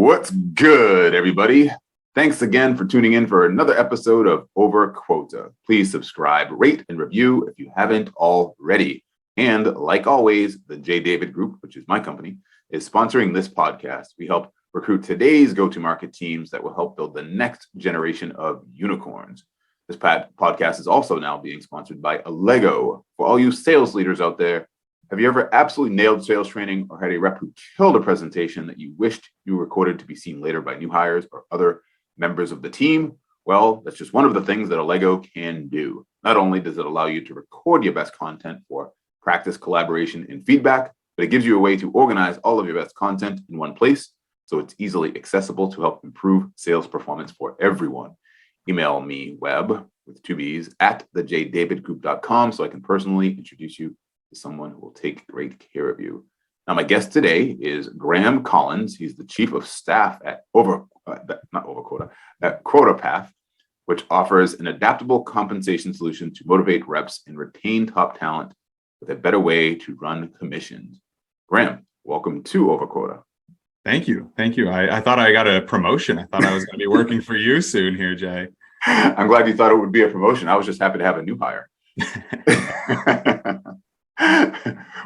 What's good, everybody? Thanks again for tuning in for another episode of Over Quota. Please subscribe, rate, and review if you haven't already. And like always, the J. David Group, which is my company, is sponsoring this podcast. We help recruit today's go-to-market teams that will help build the next generation of unicorns. This podcast is also now being sponsored by Allego. For all you sales leaders out there, have you ever absolutely nailed sales training or had a rep who killed a presentation that you wished you recorded to be seen later by new hires or other members of the team? Well, that's just one of the things that Allego can do. Not only does it allow you to record your best content for practice, collaboration, and feedback, but it gives you a way to organize all of your best content in one place so it's easily accessible to help improve sales performance for everyone. Email me, Webb, with two B's, at thejdavidgroup.com so I can personally introduce you to someone who will take great care of you. Now, my guest today is Graham Collins. He's the chief of staff at QuotaPath, which offers an adaptable compensation solution to motivate reps and retain top talent with a better way to run commissions. Graham, welcome to Over Quota. Thank you. I thought I got a promotion. I thought I was going to be working for you soon here, Jay. I'm glad you thought it would be a promotion. I was just happy to have a new hire.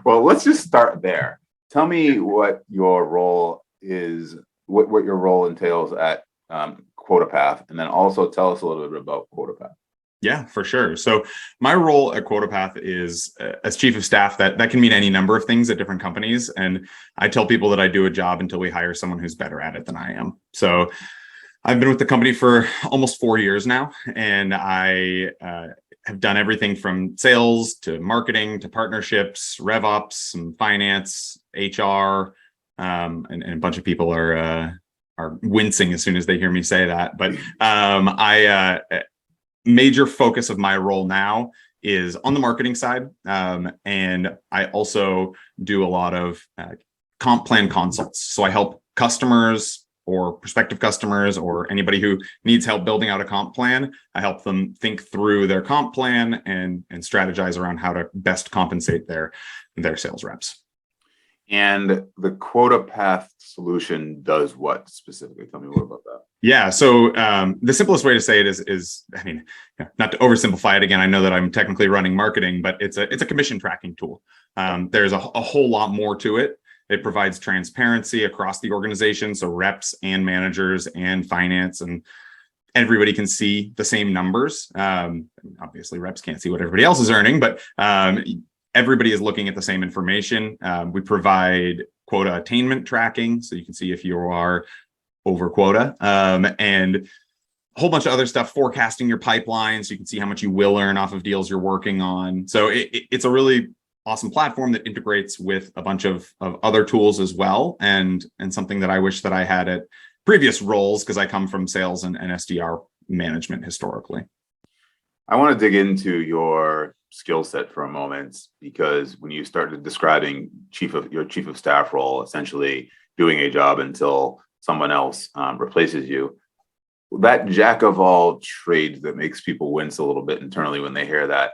Well, let's just start there. Tell me what your role is, what your role entails at QuotaPath, and then also tell us a little bit about QuotaPath. Yeah, for sure. So my role at QuotaPath is as chief of staff. That can mean any number of things at different companies. And I tell people that I do a job until we hire someone who's better at it than I am. So I've been with the company for almost 4 years now, and I have done everything from sales to marketing to partnerships, RevOps, some finance, HR, and a bunch of people are wincing as soon as they hear me say that. But major focus of my role now is on the marketing side, and I also do a lot of comp plan consults. So I help customers or prospective customers or anybody who needs help building out a comp plan. I help them think through their comp plan and strategize around how to best compensate their sales reps. And the QuotaPath solution does what specifically? Tell me more about that. Yeah. So the simplest way to say it is, I mean, not to oversimplify it again, I know that I'm technically running marketing, but it's a commission tracking tool. There's a whole lot more to it. It provides transparency across the organization. So reps and managers and finance and everybody can see the same numbers. Obviously reps can't see what everybody else is earning, but everybody is looking at the same information. We provide quota attainment tracking, so you can see if you are over quota, and a whole bunch of other stuff, forecasting your pipeline, so you can see how much you will earn off of deals you're working on. So it's a really awesome platform that integrates with a bunch of other tools as well, and something that I wish that I had at previous roles, because I come from sales and SDR management historically. I want to dig into your skill set for a moment, because when you started describing your chief of staff role, essentially doing a job until someone else replaces you, that jack of all trades that makes people wince a little bit internally when they hear that.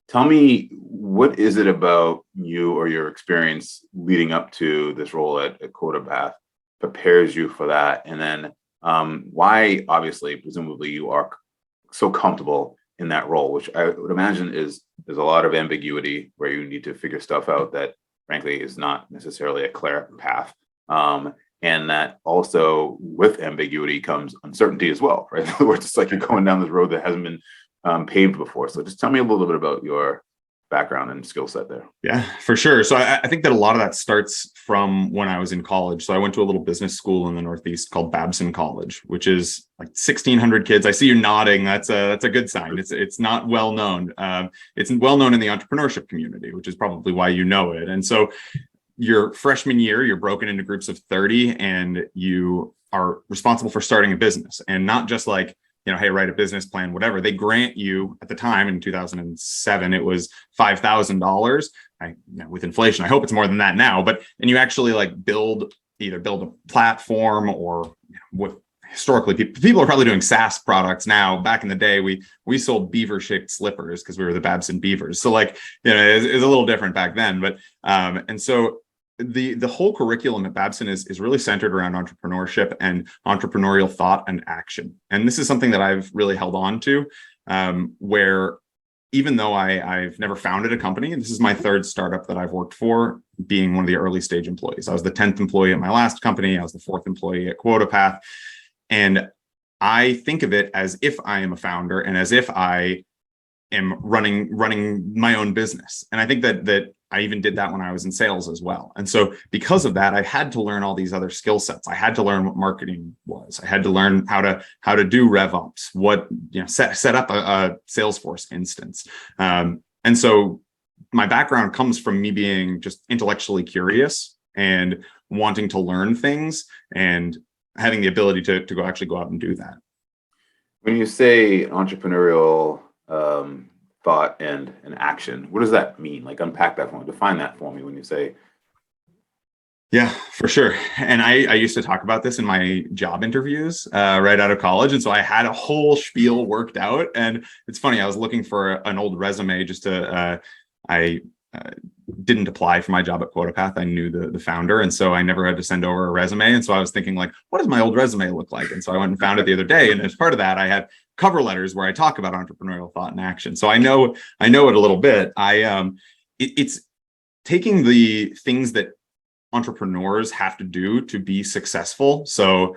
Tell me, what is it about you or your experience leading up to this role at QuotaPath prepares you for that? And then why, obviously, presumably you are so comfortable in that role, which I would imagine there's a lot of ambiguity where you need to figure stuff out that frankly is not necessarily a clear path. And that also with ambiguity comes uncertainty as well, right? In other words, it's like you're going down this road that hasn't been paved before. So just tell me a little bit about your background and skill set there. Yeah, for sure. So I think that a lot of that starts from when I was in college. So I went to a little business school in the Northeast called Babson College, which is like 1,600 kids. I see you nodding. That's a good sign. It's not well known. It's well known in the entrepreneurship community, which is probably why you know it. And so your freshman year, you're broken into groups of 30 and you are responsible for starting a business, and not just like, hey, write a business plan, whatever. They grant you, at the time in 2007, it was $5,000. With inflation, I hope it's more than that now, and you actually like either build a platform or what historically people are probably doing SaaS products now. Back in the day, we sold beaver shaped slippers because we were the Babson Beavers. So like, it's a little different back then, but and so the whole curriculum at Babson is really centered around entrepreneurship and entrepreneurial thought and action. And this is something that I've really held on to, where even though I've never founded a company, this is my third startup that I've worked for, being one of the early stage employees. I was the 10th employee at my last company. I was the 4th employee at QuotaPath. And I think of it as if I am a founder and as if I am running my own business. And I think that I even did that when I was in sales as well. And so because of that, I had to learn all these other skill sets. I had to learn what marketing was. I had to learn how to do RevOps, set up a Salesforce instance. And so my background comes from me being just intellectually curious and wanting to learn things and having the ability to go out and do that. When you say entrepreneurial thought and action, what does that mean? Like, unpack that for me, define that for me when you say. Yeah, for sure. And I used to talk about this in my job interviews right out of college. And so I had a whole spiel worked out. And it's funny, I was looking for an old resume just to, I didn't apply for my job at QuotaPath. I knew the founder. And so I never had to send over a resume. And so I was thinking, like, what does my old resume look like? And so I went and found it the other day. And as part of that, I had cover letters where I talk about entrepreneurial thought and action. So I know it a little bit. It's taking the things that entrepreneurs have to do to be successful. So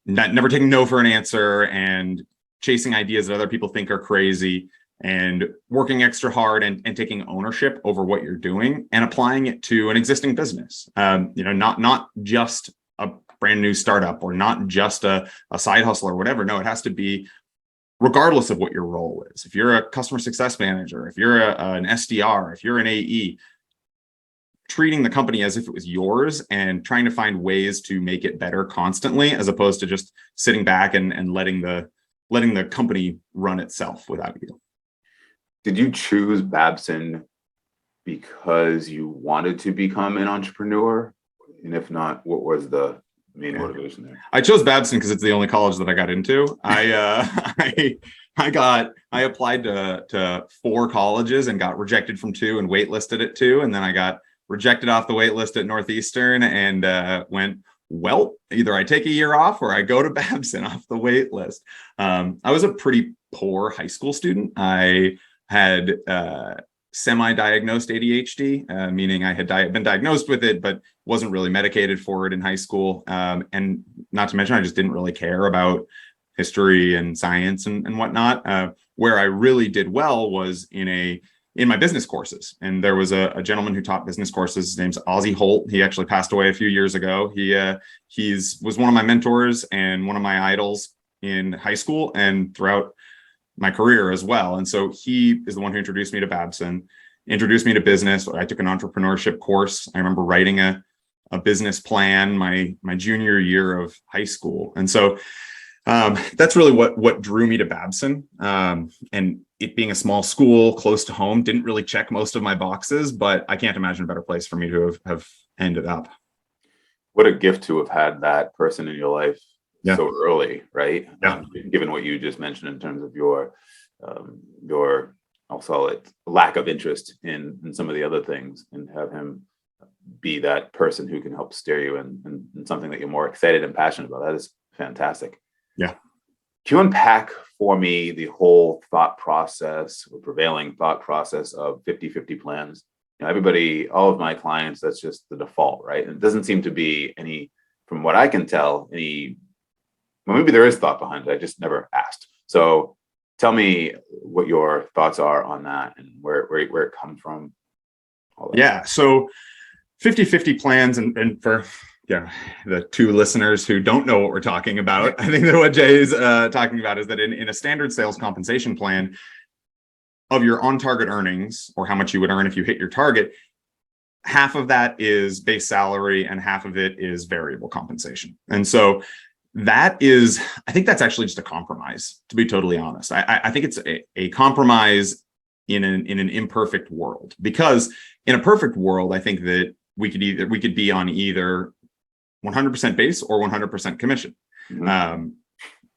never taking no for an answer and chasing ideas that other people think are crazy and working extra hard and taking ownership over what you're doing and applying it to an existing business. Not just a brand new startup or not just a side hustle or whatever. No, it has to be regardless of what your role is. If you're a customer success manager, if you're an SDR, if you're an AE, treating the company as if it was yours and trying to find ways to make it better constantly, as opposed to just sitting back and letting the company run itself without you. Did you choose Babson because you wanted to become an entrepreneur? And if not, what was the main motivation there? I chose Babson because it's the only college that I got into. I applied to 4 colleges and got rejected from 2 and waitlisted at 2. And then I got rejected off the wait list at Northeastern and went, well, either I take a year off or I go to Babson off the wait list. I was a pretty poor high school student. I had semi-diagnosed ADHD, meaning I had been diagnosed with it, but wasn't really medicated for it in high school. And not to mention, I just didn't really care about history and science and whatnot. Where I really did well was in my business courses. And there was a gentleman who taught business courses. His name's Ozzie Holt. He actually passed away a few years ago. He was one of my mentors and one of my idols in high school and throughout my career as well. And so he is the one who introduced me to Babson, introduced me to business. I took an entrepreneurship course. I remember writing a business plan my junior year of high school. And so that's really what drew me to Babson. And it being a small school close to home didn't really check most of my boxes, but I can't imagine a better place for me to have ended up. What a gift to have had that person in your life so early, right? Yeah. Given what you just mentioned in terms of your I'll call it lack of interest in some of the other things, and have him be that person who can help steer you in something that you're more excited and passionate about. That is fantastic. Yeah. Can you unpack for me the whole thought process or prevailing thought process of 50-50 plans? Everybody, all of my clients, that's just the default, right? And it doesn't seem to be any, from what I can tell, well, maybe there is thought behind it. I just never asked. So tell me what your thoughts are on that and where it comes from. Yeah. So 50-50 plans and for the 2 listeners who don't know what we're talking about, I think that what Jay is talking about is that in a standard sales compensation plan, of your on-target earnings, or how much you would earn if you hit your target, half of that is base salary and half of it is variable compensation. And so I think that's actually just a compromise, to be totally honest. I think it's a compromise in an imperfect world, because in a perfect world, I think that we could be on either 100% base or 100% commission. Mm-hmm.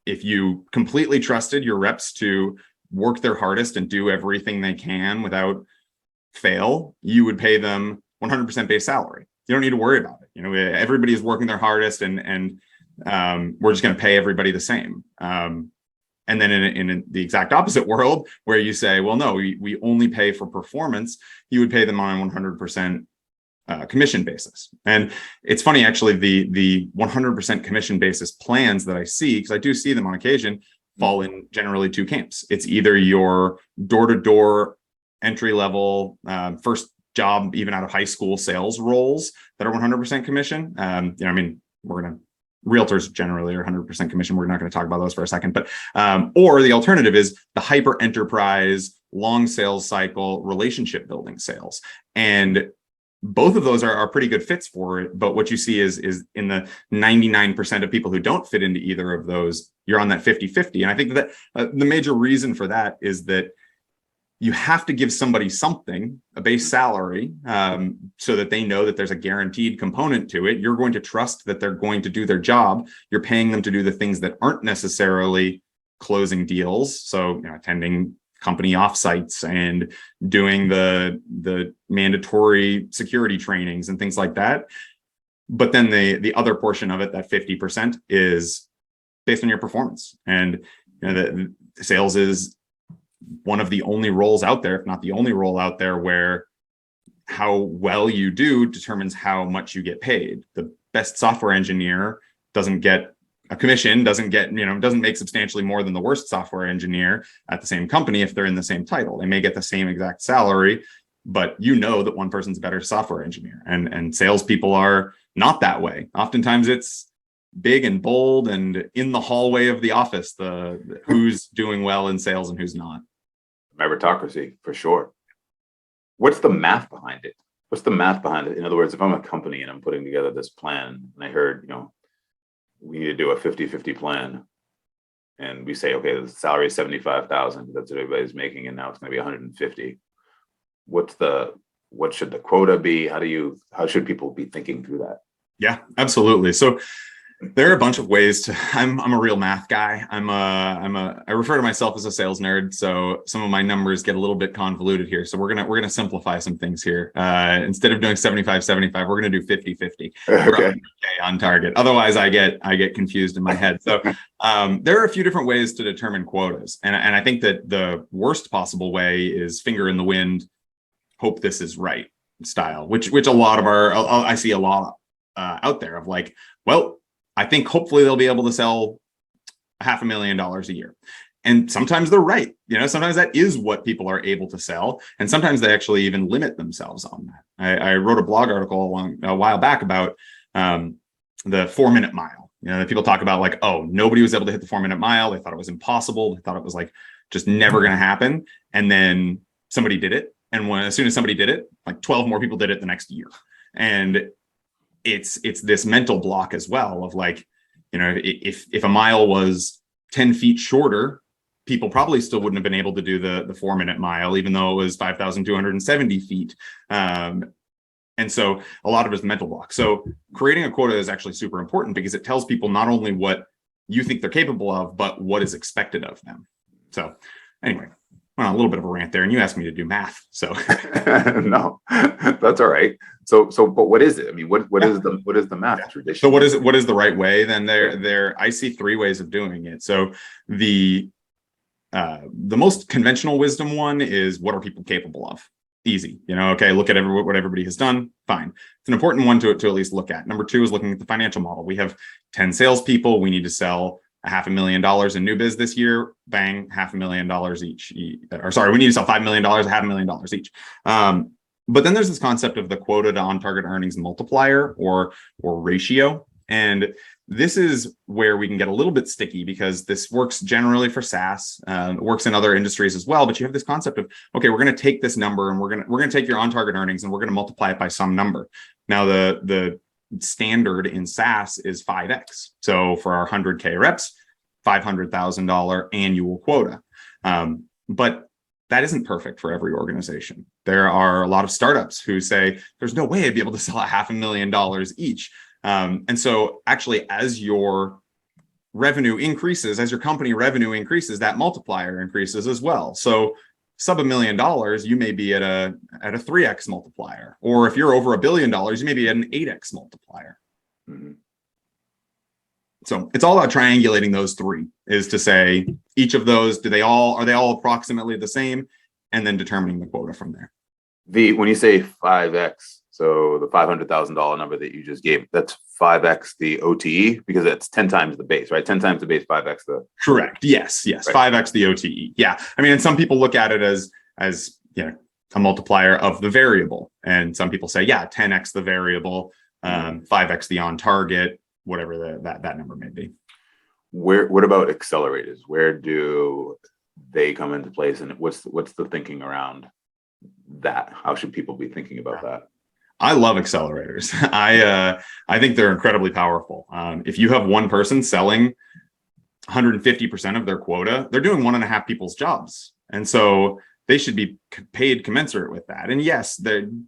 If you completely trusted your reps to work their hardest and do everything they can without fail, you would pay them 100% base salary. you don't need to worry about it. Everybody is working their hardest, and we're just going to pay everybody the same. And then in the exact opposite world, where you say, well, no, we only pay for performance, you would pay them on a 100% commission basis. And it's funny, actually, the 100% commission basis plans that I see, because I do see them on occasion, fall in generally two camps. It's either your door-to-door entry level, first job, even out of high school sales roles that are 100% commission. Realtors generally are 100% commission. We're not going to talk about those for a second, but or the alternative is the hyper enterprise, long sales cycle, relationship building sales. And both of those are pretty good fits for it. But what you see is in the 99% of people who don't fit into either of those, you're on that 50-50. And I think that the major reason for that is that you have to give somebody something, a base salary, so that they know that there's a guaranteed component to it. You're going to trust that they're going to do their job. You're paying them to do the things that aren't necessarily closing deals. So, attending company offsites and doing the mandatory security trainings and things like that. But then the other portion of it, that 50%, is based on your performance. And the sales is one of the only roles out there, if not the only role out there, where how well you do determines how much you get paid. The best software engineer doesn't get a commission, doesn't make substantially more than the worst software engineer at the same company if they're in the same title. They may get the same exact salary, but that one person's a better software engineer. And salespeople are not that way. Oftentimes it's big and bold and in the hallway of the office, the who's doing well in sales and who's not. Meritocracy, for sure. What's the math behind it? In other words, if I'm a company and I'm putting together this plan and I heard, we need to do a 50-50 plan, and we say, okay, the salary is 75,000, that's what everybody's making, and now it's going to be 150. What should the quota be? How should people be thinking through that? Yeah, absolutely. So there are a bunch of ways to. I'm a real math guy. I refer to myself as a sales nerd. So some of my numbers get a little bit convoluted here. So we're gonna simplify some things here. Instead of doing 75-75, we're gonna do 50-50 okay. on target. Otherwise, I get confused in my head. So there are a few different ways to determine quotas, and I think that the worst possible way is finger in the wind, hope this is right style, which a lot of I see a lot out there of like, well, I think hopefully they'll be able to sell $500,000 a year. And sometimes they're right. Sometimes that is what people are able to sell. And sometimes they actually even limit themselves on that. I wrote a blog article a while back about the 4-minute mile. People talk about like, oh, nobody was able to hit the 4-minute mile. They thought it was impossible. They thought it was like just never going to happen. And then somebody did it. And as soon as somebody did it, like 12 more people did it the next year. And it's this mental block as well of like, if a mile was 10 feet shorter, people probably still wouldn't have been able to do the 4-minute mile, even though it was 5,270 feet. And so a lot of it is mental block. So creating a quota is actually super important because it tells people not only what you think they're capable of, but what is expected of them. So anyway, well, a little bit of a rant there, and you asked me to do math, so no, that's all right. So, but what is it? I mean, what is the math tradition? So what is the right way? Then I see 3 ways of doing it. So the most conventional wisdom one is, what are people capable of? Easy, okay, look at what everybody has done. Fine. It's an important one to at least look at. Number 2 is looking at the financial model. We have 10 salespeople. We need to sell $500,000 in new biz this year. Bang, $500,000 each. Or sorry, we need to sell $5 million, $500,000 each. But then there's this concept of the quota to on-target earnings multiplier or ratio. And this is where we can get a little bit sticky because this works generally for SaaS, works in other industries as well. But you have this concept of, okay, we're going to take this number and we're going to take your on-target earnings and we're going to multiply it by some number. Now the standard in SaaS is 5x. So for our 100K reps, $500,000 annual quota. But that isn't perfect for every organization. There are a lot of startups who say, there's no way I'd be able to sell $500,000 each. And so actually, as your revenue increases, as your company revenue increases, that multiplier increases as well. So sub $1 million, you may be at a 3x multiplier. Or if you're over $1 billion, you may be at an 8x multiplier. Mhm. So it's all about triangulating those three, is to say each of those, are they all approximately the same? And then determining the quota from there. When you say 5x, so the $500,000 number that you just gave, that's 5x the OTE, because that's 10 times the base, right? 10 times the base, 5x the. Correct. Yes. Right. 5x the OTE. Yeah. I mean, and some people look at it as a multiplier of the variable, and some people say 10x the variable, 5x the on target, whatever that number may be. What about accelerators? Where do they come into place, and what's the thinking around that? How should people be thinking about that? I love accelerators. I think they're incredibly powerful. If you have one person selling 150% of their quota, they're doing 1.5 people's jobs, and so they should be paid commensurate with that. And yes,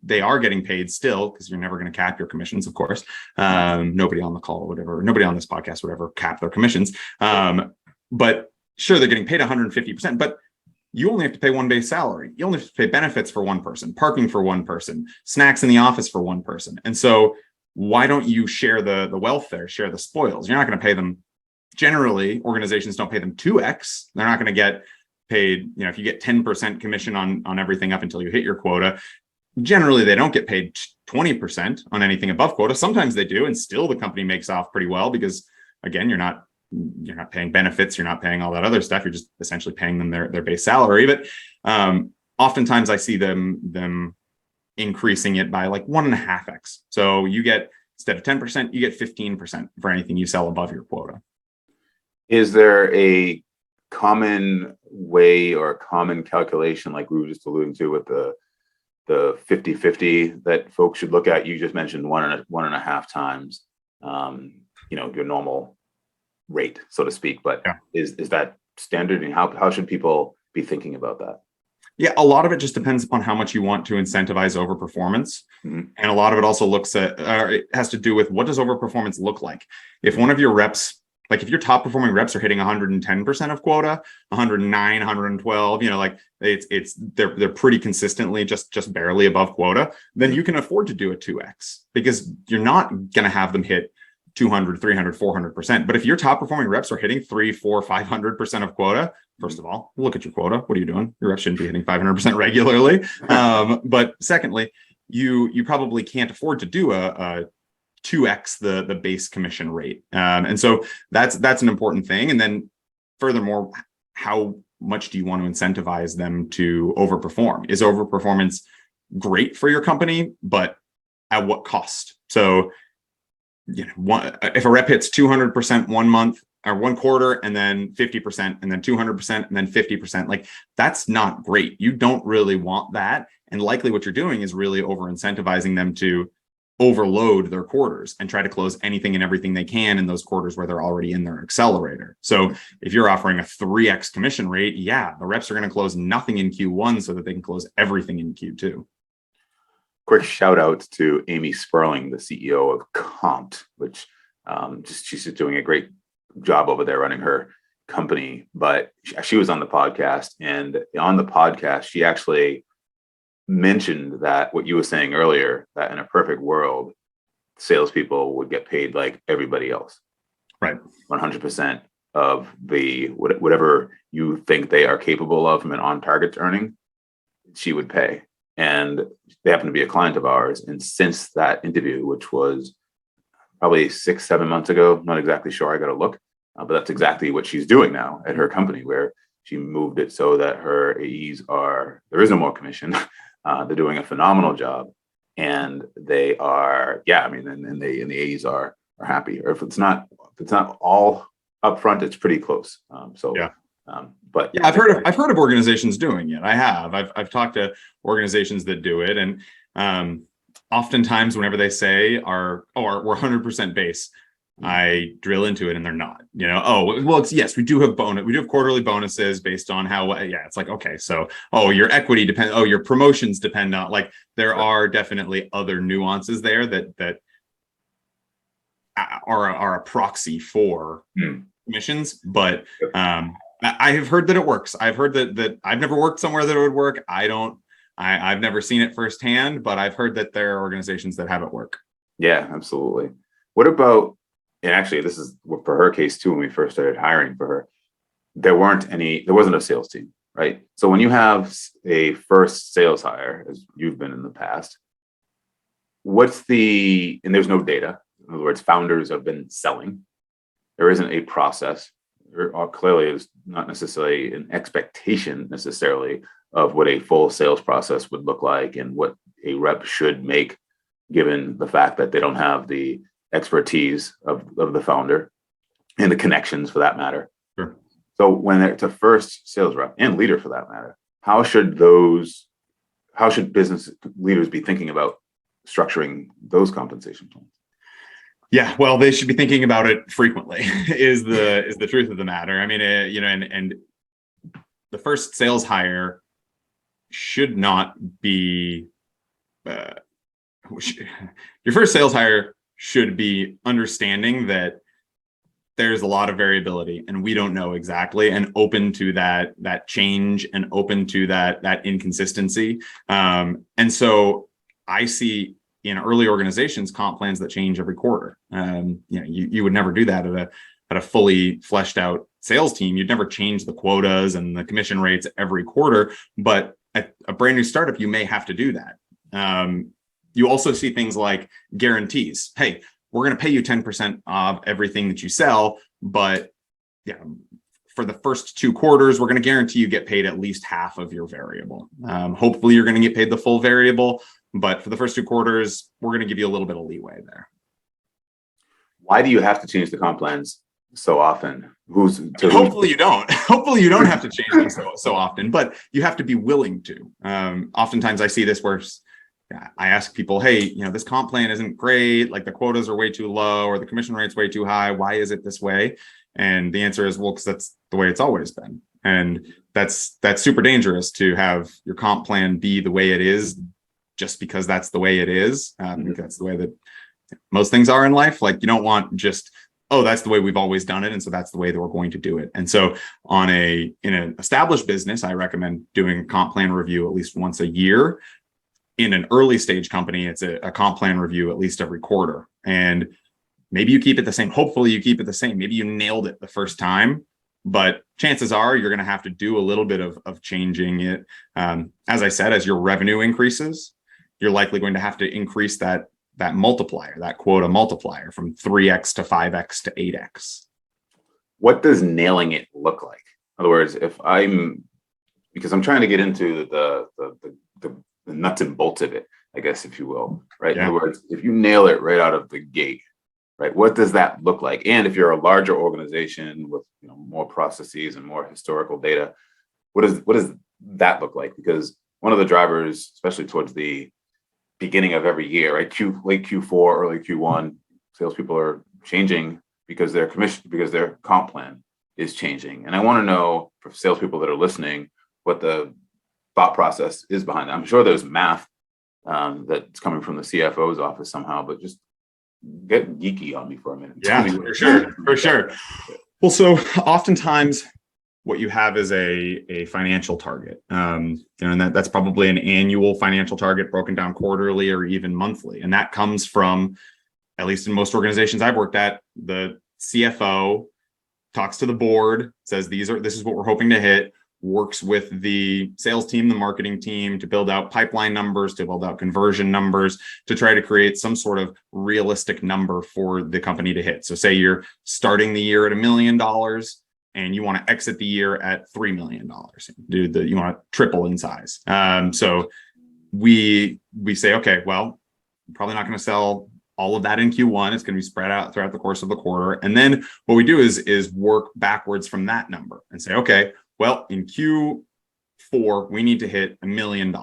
they are getting paid still, because you're never going to cap your commissions, of course. Nobody on the call, nobody on this podcast would ever cap their commissions. But sure, they're getting paid 150%, but you only have to pay one base salary. You only have to pay benefits for one person, parking for one person, snacks in the office for one person. And so why don't you share the wealth there, share the spoils? You're not going to pay them. Generally, organizations don't pay them 2x. They're not going to get paid, if you get 10% commission on everything up until you hit your quota, generally they don't get paid 20% on anything above quota. Sometimes they do, and still the company makes off pretty well, because again, you're not paying benefits, you're not paying all that other stuff, you're just essentially paying them their base salary. But oftentimes I see them increasing it by like 1.5x. So you get, instead of 10%, you get 15% for anything you sell above your quota. Is there a common way or a common calculation, like we were just alluding to with the 50-50, that folks should look at? You just mentioned 1.5 times your normal rate, so to speak, but is that standard, and how should people be thinking about that? Yeah, a lot of it just depends upon how much you want to incentivize overperformance. Mm-hmm. And a lot of it also looks at, it has to do with, what does overperformance look like? If one of your reps, like if your top performing reps are hitting 110% of quota, 109, 112, they're pretty consistently just barely above quota, then you can afford to do a 2x, because you're not going to have them hit 200, 300, 400%. But if your top performing reps are hitting 3, 4, 500% of quota, first of all, look at your quota. What are you doing? Your reps shouldn't be hitting 500% regularly. But secondly, you probably can't afford to do a 2x the base commission rate. And so that's an important thing. And then furthermore, how much do you want to incentivize them to overperform? Is overperformance great for your company, but at what cost? So, if a rep hits 200% 1 month or 1 quarter, and then 50%, and then 200%, and then 50%, like that's not great. You don't really want that. And likely what you're doing is really over incentivizing them to overload their quarters and try to close anything and everything they can in those quarters where they're already in their accelerator. So if you're offering a 3x commission rate, the reps are going to close nothing in Q1 so that they can close everything in Q2. Quick shout out to Amy Sperling, the CEO of Compt, which she's just doing a great job over there running her company. But she was on the podcast, and on the podcast, she actually mentioned that what you were saying earlier, that in a perfect world, salespeople would get paid like everybody else. Right. 100% of the whatever you think they are capable of from an on-target earning, she would pay. And they happen to be a client of ours. And since that interview, which was probably 6-7 months ago, not exactly sure, I got to look, but that's exactly what she's doing now at her company, where she moved it so that her AEs there is no more commission. They're doing a phenomenal job, and they are, and the AEs are happy. Or if it's not all upfront, it's pretty close. But I've heard of organizations doing it. I've talked to organizations that do it, and oftentimes whenever they say we're 100% base, I drill into it and they're not. Yes, we do have quarterly bonuses based on how. It's like, okay, so your equity depends. Your promotions depend on, like, there are definitely other nuances there that are a proxy for commissions, but I have heard that it works. I've heard that I've never worked somewhere that it would work. I've never seen it firsthand, but I've heard that there are organizations that have it work. Yeah, absolutely. What about, and actually, this is for her case too, when we first started hiring for her, there wasn't a sales team, right? So when you have a first sales hire, as you've been in the past, and there's no data. In other words, founders have been selling. There isn't a process. There clearly is not necessarily an expectation necessarily of what a full sales process would look like and what a rep should make, given the fact that they don't have the expertise of the founder and the connections for that matter. Sure. So when it's a first sales rep and leader for that matter, how should business leaders be thinking about structuring those compensation plans? Yeah, well, they should be thinking about it frequently. is the truth of the matter. I mean, and the first sales hire should not be. Your first sales hire should be understanding that there's a lot of variability and we don't know exactly, and open to that change and open to that inconsistency. And so I see in early organizations comp plans that change every quarter. You would never do that at a fully fleshed out sales team. You'd never change the quotas and the commission rates every quarter, but at a brand new startup, you may have to do that. You also see things like guarantees. Hey, we're going to pay you 10% of everything that you sell, but for the first 2 quarters, we're going to guarantee you get paid at least half of your variable. Hopefully you're going to get paid the full variable, but for the first 2 quarters, we're going to give you a little bit of leeway there. Why do you have to change the comp plans so often? Hopefully you don't. Hopefully you don't have to change them so often, but you have to be willing to. Oftentimes I see this where I ask people, hey, this comp plan isn't great, like the quotas are way too low or the commission rate's way too high. Why is it this way? And the answer is, well, because that's the way it's always been. And that's super dangerous to have your comp plan be the way it is just because that's the way it is. That's the way that most things are in life. Like, you don't want just, oh, that's the way we've always done it, and so that's the way that we're going to do it. And so in an established business, I recommend doing comp plan review at least once a year. In an early stage company, it's a comp plan review at least every quarter. And maybe you keep it the same. Hopefully you keep it the same. Maybe you nailed it the first time, but chances are you're going to have to do a little bit of changing it. As I said, as your revenue increases, you're likely going to have to increase that multiplier, that quota multiplier from 3x to 5x to 8x. What does nailing it look like? In other words, because I'm trying to get into the nuts and bolts of it, I guess, if you will, right? Yeah. In other words, if you nail it right out of the gate, right, what does that look like? And if you're a larger organization with more processes and more historical data, what does that look like? Because one of the drivers, especially towards the beginning of every year, right, late Q4, early Q1, salespeople are changing because their comp plan is changing. And I want to know, for salespeople that are listening, what the thought process is behind that. I'm sure there's math that's coming from the CFO's office somehow, but just get geeky on me for a minute. Yeah, for sure. Well, so oftentimes what you have is a financial target, and that's probably an annual financial target broken down quarterly or even monthly. And that comes from, at least in most organizations I've worked at, the CFO talks to the board, says this is what we're hoping to hit, works with the sales team, the marketing team to build out pipeline numbers, to build out conversion numbers, to try to create some sort of realistic number for the company to hit. So say you're starting the year at $1 million and you want to exit the year at $3 million. You want to triple in size. So we say, okay, well, I'm probably not going to sell all of that in Q1. It's going to be spread out throughout the course of the quarter. And then what we do is work backwards from that number and say, okay, well, in Q4, we need to hit $1 million.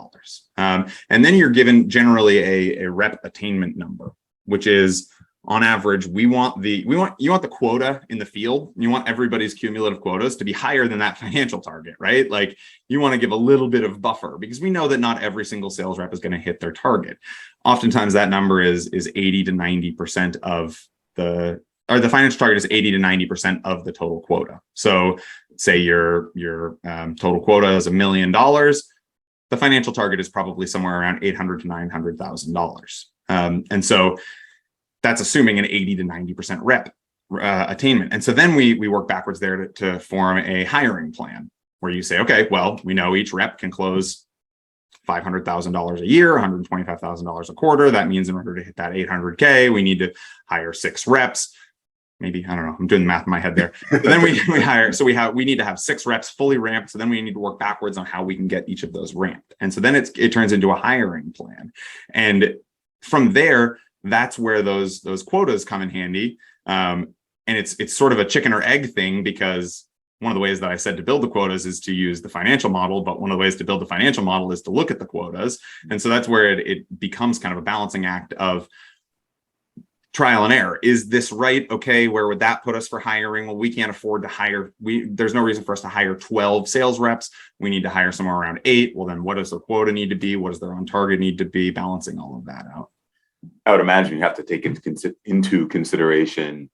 And then you're given generally a rep attainment number, which is, on average, you want the quota in the field. You want everybody's cumulative quotas to be higher than that financial target, right? Like, you want to give a little bit of buffer, because we know that not every single sales rep is going to hit their target. Oftentimes that number is 80 to 90% the financial target is 80 to 90% of the total quota. So say your total quota is $1 million, the financial target is probably somewhere around $800,000 to $900,000. And so that's assuming an 80 to 90% rep attainment. And so then we work backwards there to form a hiring plan where you say, okay, well, we know each rep can close $500,000 a year, $125,000 a quarter. That means in order to hit that 800K, we need to hire 6 reps. Maybe, I don't know, I'm doing the math in my head there. But then we hire, so we need to have 6 reps fully ramped. So then we need to work backwards on how we can get each of those ramped. And so then it turns into a hiring plan. And from there, that's where those quotas come in handy. And it's sort of a chicken or egg thing, because one of the ways that I said to build the quotas is to use the financial model, but one of the ways to build the financial model is to look at the quotas. And so that's where it becomes kind of a balancing act of trial and error. Is this right? Okay, where would that put us for hiring? Well, we can't afford to hire. There's no reason for us to hire 12 sales reps. We need to hire somewhere around 8. Well, then what does the quota need to be? What does their on target need to be? Balancing all of that out. I would imagine you have to take into consideration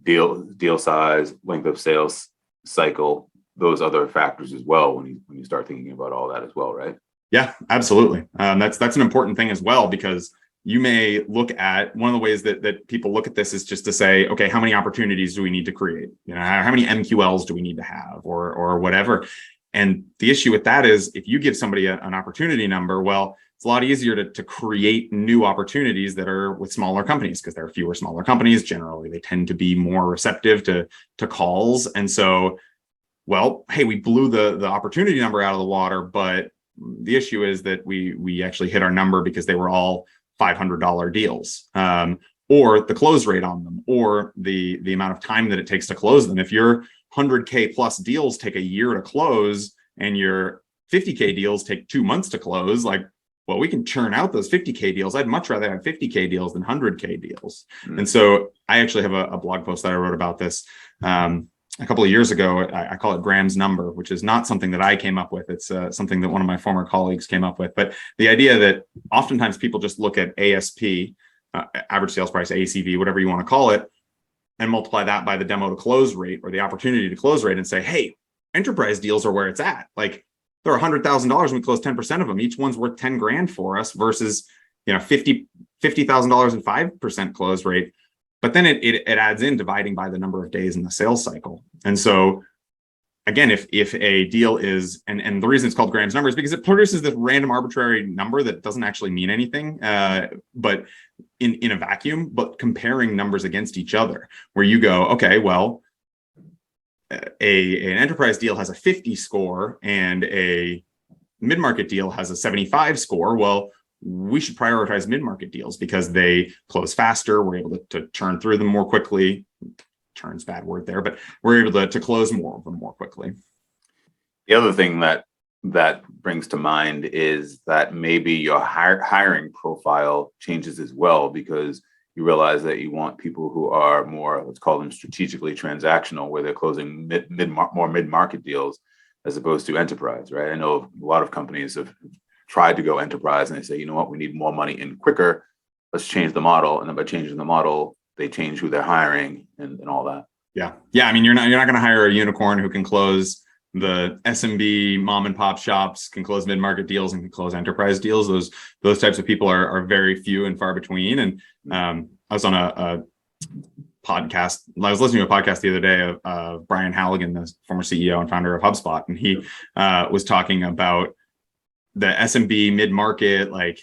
deal size, length of sales cycle, those other factors as well when you start thinking about all that as well, right? Yeah, absolutely. That's an important thing as well, because you may look at one of the ways that people look at this is just to say, okay, how many opportunities do we need to create? How many MQLs do we need to have, or whatever? And the issue with that is, if you give somebody an opportunity number, well, it's a lot easier to create new opportunities that are with smaller companies, because there are fewer smaller companies. Generally, they tend to be more receptive to calls. And so, well, hey, we blew the opportunity number out of the water, but the issue is that we actually hit our number because they were all $500 deals, or the close rate on them, or the amount of time that it takes to close them. If your 100K plus deals take a year to close and your 50K deals take 2 months to close, like, well, we can churn out those 50K deals. I'd much rather have 50K deals than 100K deals. Mm-hmm. And so I actually have a blog post that I wrote about this a couple of years ago. I call it Graham's number, which is not something that I came up with. It's something that one of my former colleagues came up with. But the idea that oftentimes people just look at ASP, average sales price, ACV, whatever you want to call it, and multiply that by the demo to close rate, or the opportunity to close rate, and say, hey, enterprise deals are where it's at. Like, they're $100,000 and we close 10% of them. Each one's worth 10 grand for us versus, $50,000 and 5% close rate. But then it adds in dividing by the number of days in the sales cycle. And so again, if a deal is, and the reason it's called Graham's number is because it produces this random arbitrary number that doesn't actually mean anything, but in a vacuum, but comparing numbers against each other, where you go, okay, well, an enterprise deal has a 50 score and a mid-market deal has a 75 score. Well, we should prioritize mid-market deals because they close faster. We're able to churn through them more quickly. Churn's a bad word there, but we're able to close more of them more quickly. The other thing that brings to mind is that maybe your hiring profile changes as well, because you realize that you want people who are more, let's call them strategically transactional, where they're closing more mid-market deals as opposed to enterprise, right? I know a lot of companies have tried to go enterprise and they say, you know what, we need more money in quicker. Let's change the model. And then by changing the model, they change who they're hiring and all that. Yeah. I mean, you're not going to hire a unicorn who can close the SMB mom and pop shops, can close mid-market deals, and can close enterprise deals. Those types of people are very few and far between. And I was on a podcast. I was listening to a podcast the other day of Brian Halligan, the former CEO and founder of HubSpot, and he was talking about the SMB mid-market, like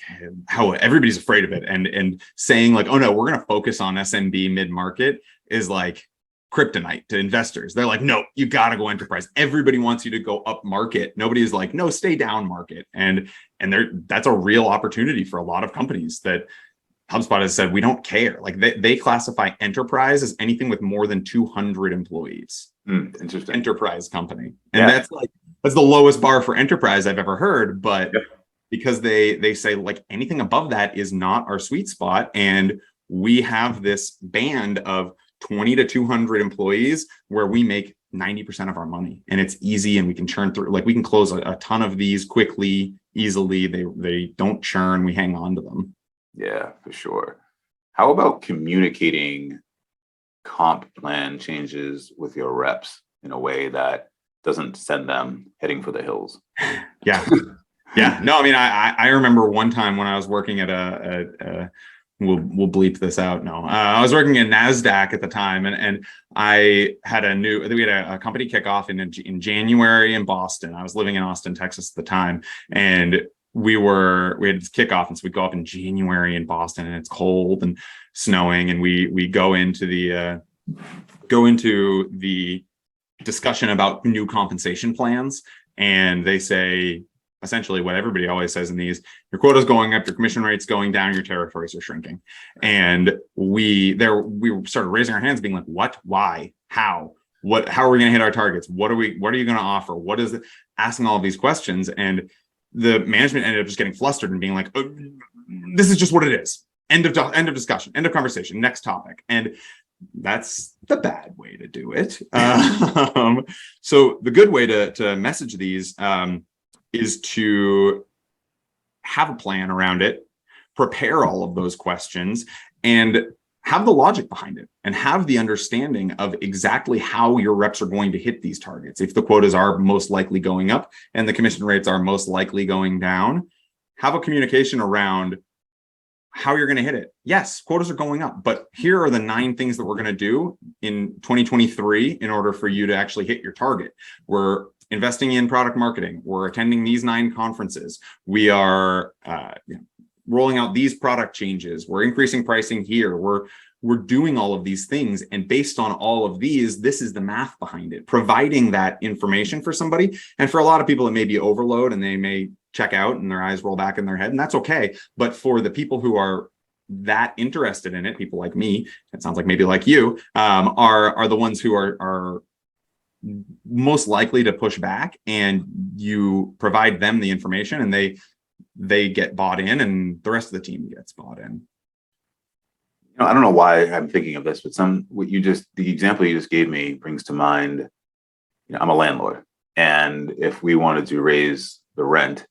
how everybody's afraid of it, and saying like, oh no, we're going to focus on SMB mid-market is like kryptonite to investors. They're like, no, you got to go enterprise. Everybody wants you to go up market. Nobody's like, no, stay down market. And that's a real opportunity for a lot of companies that HubSpot has said, we don't care. Like they classify enterprise as anything with more than 200 employees. Interesting. Enterprise company. And that's the lowest bar for enterprise I've ever heard. But because they say like anything above that is not our sweet spot. And we have this band of 20 to 200 employees where we make 90% of our money, and it's easy, and we can churn through, like we can close a ton of these quickly, easily. They don't churn. We hang on to them. Yeah, for sure. How about communicating comp plan changes with your reps in a way that doesn't send them heading for the hills. Yeah. Yeah. No, I mean, I remember one time when I was working at we'll bleep this out. No, I was working at NASDAQ at the time, and we had a company kickoff in January in Boston. I was living in Austin, Texas at the time, and we had this kickoff, and so we go up in January in Boston, and it's cold and snowing, and we go into the discussion about new compensation plans, and they say essentially what everybody always says in these: your quota is going up, your commission rate's going down, your territories are shrinking. And we started raising our hands, being like, what, why, how are we going to hit our targets? What are you going to offer? What is it? Asking all of these questions. And the management ended up just getting flustered and being like, oh, this is just what it is. End of discussion, end of conversation, next topic. And that's the bad way to do it. So the good way to message these is to have a plan around it, prepare all of those questions, and have the logic behind it, and have the understanding of exactly how your reps are going to hit these targets. If the quotas are most likely going up and the commission rates are most likely going down, have a communication around how you're going to hit it. Yes, quotas are going up, but here are the 9 things that we're going to do in 2023 in order for you to actually hit your target. We're investing in product marketing. We're attending these 9 conferences. We are rolling out these product changes. We're increasing pricing here. We're doing all of these things. And based on all of these, this is the math behind it, providing that information for somebody. And for a lot of people, it may be overload and they may check out and their eyes roll back in their head, and that's okay. But for the people who are that interested in it, people like me, it sounds like maybe like you, are the ones who are most likely to push back, and you provide them the information and they get bought in, and the rest of the team gets bought in. I don't know why I'm thinking of this, but the example you just gave me brings to mind, I'm a landlord, and if we wanted to raise the rent,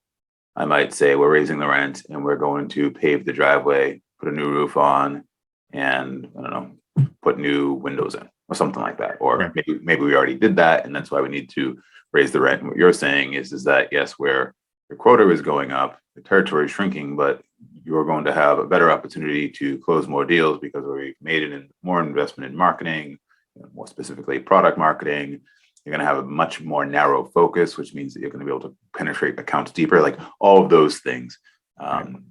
I might say we're raising the rent and we're going to pave the driveway, put a new roof on, and I don't know, put new windows in or something like that. Or Right. maybe we already did that, and that's why we need to raise the rent. And what you're saying is that yes, where your quota is going up, the territory is shrinking, but you're going to have a better opportunity to close more deals because we've made it in more investment in marketing, more specifically product marketing. You're going to have a much more narrow focus, which means that you're going to be able to penetrate accounts deeper, like all of those things,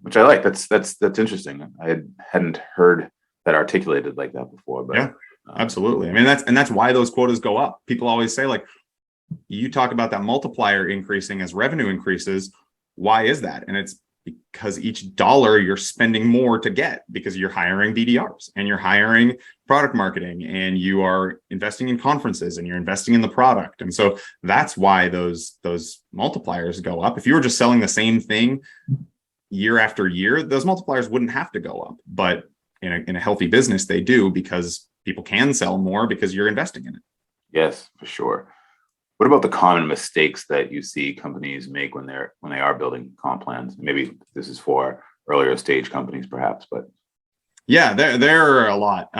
which I like. That's interesting. I hadn't heard that articulated like that before. But yeah, absolutely. I mean, that's why those quotas go up. People always say, like, you talk about that multiplier increasing as revenue increases. Why is that? And it's because each dollar you're spending more to get, because you're hiring BDRs and you're hiring product marketing and you are investing in conferences and you're investing in the product. And so that's why those multipliers go up. If you were just selling the same thing year after year, those multipliers wouldn't have to go up. But in a healthy business, they do, because people can sell more because you're investing in it. Yes, for sure. What about the common mistakes that you see companies make when they are building comp plans? Maybe this is for earlier stage companies, perhaps, but yeah, there are a lot.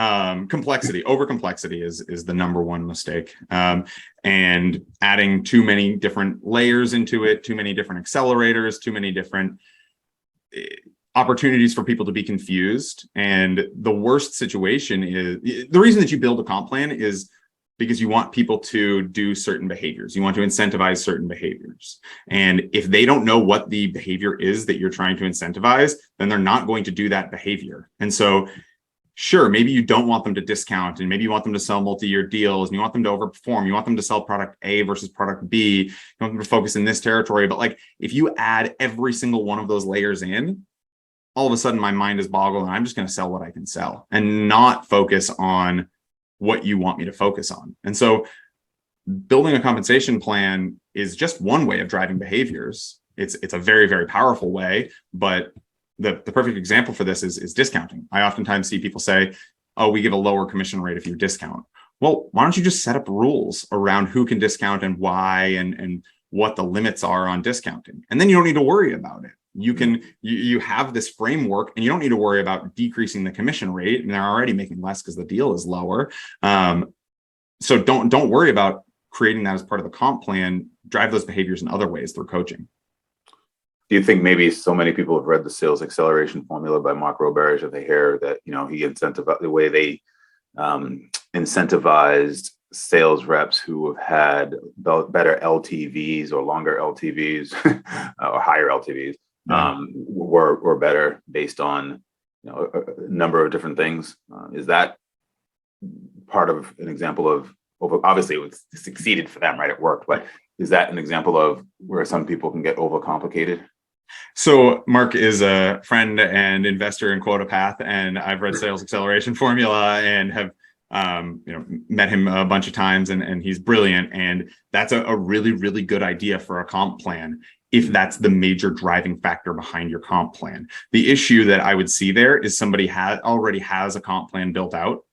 Complexity, over complexity is the number one mistake, and adding too many different layers into it, too many different accelerators, too many different opportunities for people to be confused. And the worst situation is, the reason that you build a comp plan is because you want people to do certain behaviors. You want to incentivize certain behaviors. And if they don't know what the behavior is that you're trying to incentivize, then they're not going to do that behavior. And so, sure, maybe you don't want them to discount, and maybe you want them to sell multi-year deals, and you want them to overperform. You want them to sell product A versus product B. You want them to focus in this territory. But like, if you add every single one of those layers in, all of a sudden my mind is boggled, and I'm just going to sell what I can sell and not focus on what you want me to focus on. And so building a compensation plan is just one way of driving behaviors. It's a very, very powerful way, but the perfect example for this is discounting. I oftentimes see people say, oh, we give a lower commission rate if you discount. Well, why don't you just set up rules around who can discount and why, and what the limits are on discounting? And then you don't need to worry about it. You have this framework, and you don't need to worry about decreasing the commission rate, and they're already making less because the deal is lower. So don't worry about creating that as part of the comp plan, drive those behaviors in other ways through coaching. Do you think maybe so many people have read the sales acceleration formula by Mark Roberge that they hear that, he incentivized the way they incentivized sales reps who have had better LTVs or longer LTVs or higher LTVs were better based on a number of different things? Is that part of an example of, obviously it succeeded for them, right? It worked, but is that an example of where some people can get overcomplicated? So Mark is a friend and investor in QuotaPath, and I've read Sales Acceleration Formula and have met him a bunch of times, and he's brilliant. And that's a really, really good idea for a comp plan if that's the major driving factor behind your comp plan. The issue that I would see there is somebody already has a comp plan built out,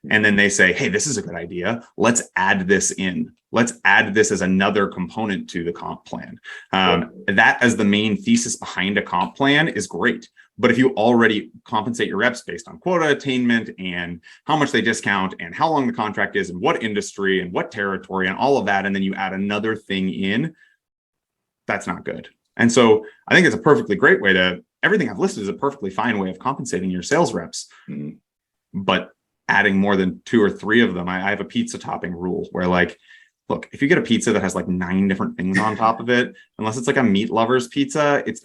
and then they say, hey, this is a good idea. Let's add this in. Let's add this as another component to the comp plan. That as the main thesis behind a comp plan is great. But if you already compensate your reps based on quota attainment and how much they discount and how long the contract is and what industry and what territory and all of that, and then you add another thing in, that's not good. And so I think it's a perfectly great way everything I've listed is a perfectly fine way of compensating your sales reps. Mm-hmm. But adding more than 2 or 3 of them, I have a pizza topping rule where, like, look, if you get a pizza that has like 9 different things on top of it, unless it's like a meat lover's pizza, it's